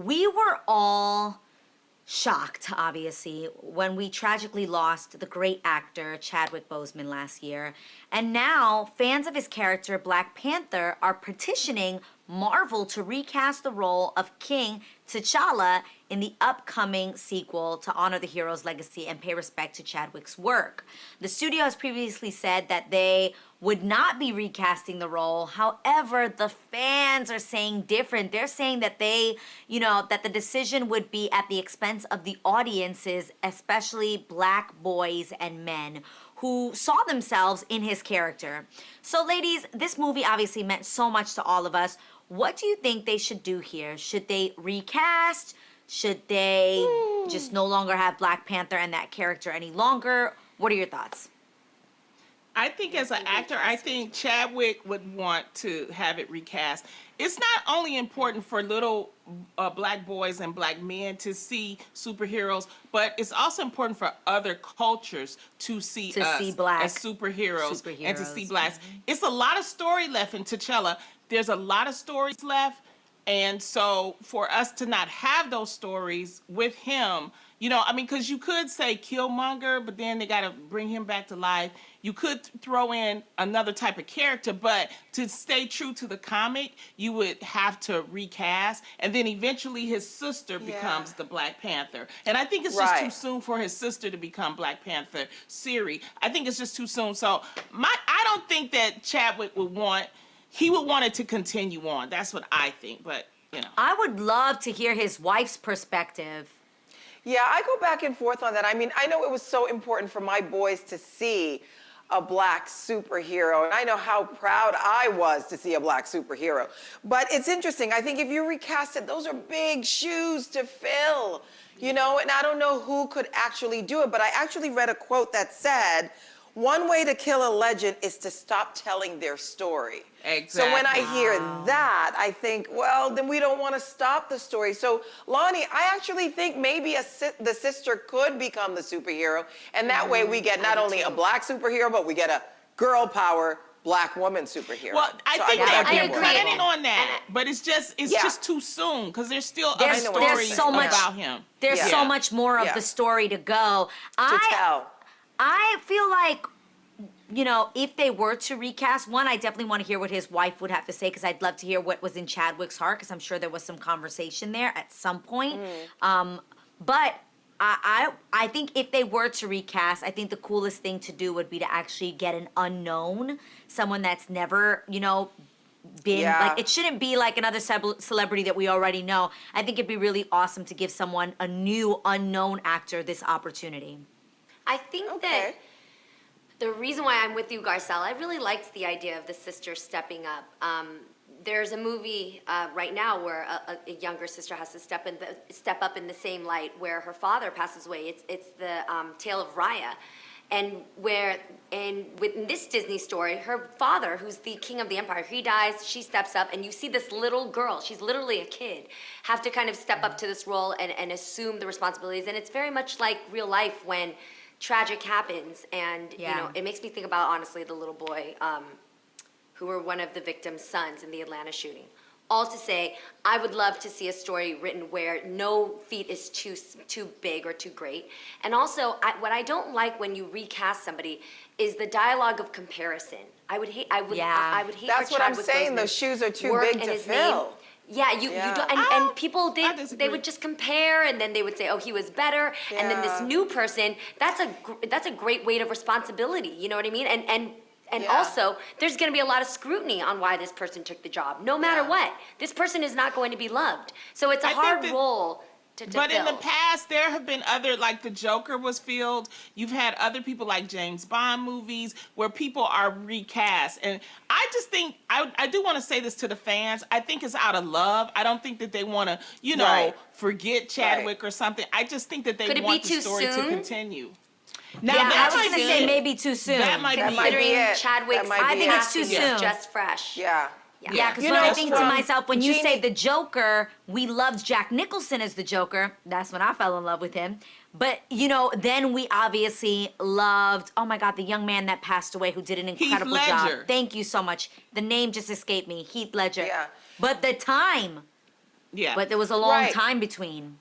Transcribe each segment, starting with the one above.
We were all shocked, obviously, when we tragically lost the great actor Chadwick Boseman last year. And now, fans of his character, Black Panther, are petitioning Marvel to recast the role of King T'Challa in the upcoming sequel to honor the hero's legacy and pay respect to Chadwick's work. The studio has previously said that they would not be recasting the role. However, the fans are saying different. They're saying that that the decision would be at the expense of the audiences, especially Black boys and men who saw themselves in his character. So, ladies, this movie obviously meant so much to all of us. What do you think they should do here? Should they recast? Should they just no longer have Black Panther and that character any longer? What are your thoughts? I think as an actor, I think Chadwick would want to have it recast. It's not only important for little Black boys and Black men to see superheroes, but it's also important for other cultures to see us Black as superheroes and to see Blacks. Mm-hmm. It's a lot of story left in T'Challa. There's a lot of stories left. And so for us to not have those stories with him, because you could say Killmonger, but then they got to bring him back to life. You could throw in another type of character, but to stay true to the comic, you would have to recast. And then eventually his sister becomes the Black Panther. And I think it's just too soon for his sister to become Black Panther, Siri. I think it's just too soon. So I don't think that Chadwick would want it to continue on. That's what I think, but, I would love to hear his wife's perspective. Yeah, I go back and forth on that. I mean, I know it was so important for my boys to see a Black superhero, and I know how proud I was to see a Black superhero. But it's interesting. I think if you recast it, those are big shoes to fill, and I don't know who could actually do it. But I actually read a quote that said, one way to kill a legend is to stop telling their story. Exactly. So when I hear that, I think, well, then we don't want to stop the story. So, Lonnie, I actually think maybe the sister could become the superhero, and that way we get not only a Black superhero, but we get a girl power Black woman superhero. Well, I think they're planning on that, but it's just too soon because there's still other stories about him. There's so much more of the story to go. To tell. I feel like, if they were to recast, one, I definitely want to hear what his wife would have to say because I'd love to hear what was in Chadwick's heart because I'm sure there was some conversation there at some point. But I think if they were to recast, I think the coolest thing to do would be to actually get an unknown, someone that's never, been like, it shouldn't be like another celebrity that we already know. I think it'd be really awesome to give someone, a new unknown actor, this opportunity. I think that the reason why I'm with you, Garcelle, I really liked the idea of the sister stepping up. There's a movie right now where a younger sister has to step up in the same light where her father passes away. It's the Tale of Raya. And within this Disney story, her father, who's the king of the empire, he dies, she steps up, and you see this little girl, she's literally a kid, have to kind of step up to this role and assume the responsibilities. And it's very much like real life when tragic happens, and it makes me think about, honestly, the little boy who were one of the victim's sons in the Atlanta shooting. All to say, I would love to see a story written where no feat is too big or too great. And also, what I don't like when you recast somebody is the dialogue of comparison. I would hate. That's what I'm saying. Those shoes are too big to fill. Yeah, you don't, and people, they would just compare, and then they would say, oh, he was better, and then this new person, that's a great weight of responsibility, you know what I mean? And also, there's going to be a lot of scrutiny on why this person took the job. No matter what, this person is not going to be loved. So it's a hard role to But fill. in the past, there have been other, like the Joker was filled. You've had other people like James Bond movies where people are recast. And I just think, I do want to say this to the fans. I think it's out of love. I don't think that they want to, forget Chadwick or something. I just think that they want the story to continue. Now, I was going to say maybe too soon. That might Considering be it. Chadwick's I think it's too soon. Just fresh. Yeah, because when I think to myself, when you say the Joker, we loved Jack Nicholson as the Joker. That's when I fell in love with him. But, then we obviously loved, oh my God, the young man that passed away who did an incredible job. Thank you so much. The name just escaped me. Heath Ledger. Yeah. But the time. Yeah. But there was a long Right. time between.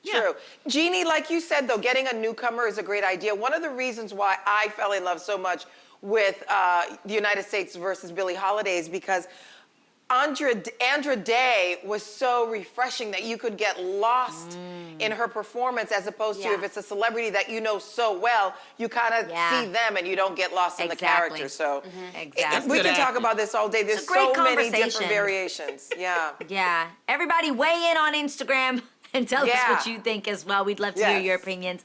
Yeah. True. Jeannie, like you said, though, getting a newcomer is a great idea. One of the reasons why I fell in love so much with the United States versus Billie Holiday is because Andra Day was so refreshing that you could get lost in her performance, as opposed to Yeah. if it's a celebrity that you know so well, you kind of Yeah. see them and you don't get lost in the Exactly. character. So Exactly. we good can talk acting. about this all day. There's It's a great so many different conversation. variations. Yeah. Yeah. Everybody weigh in on Instagram and tell us Yeah. what you think as well. We'd love to hear your Yes. opinions.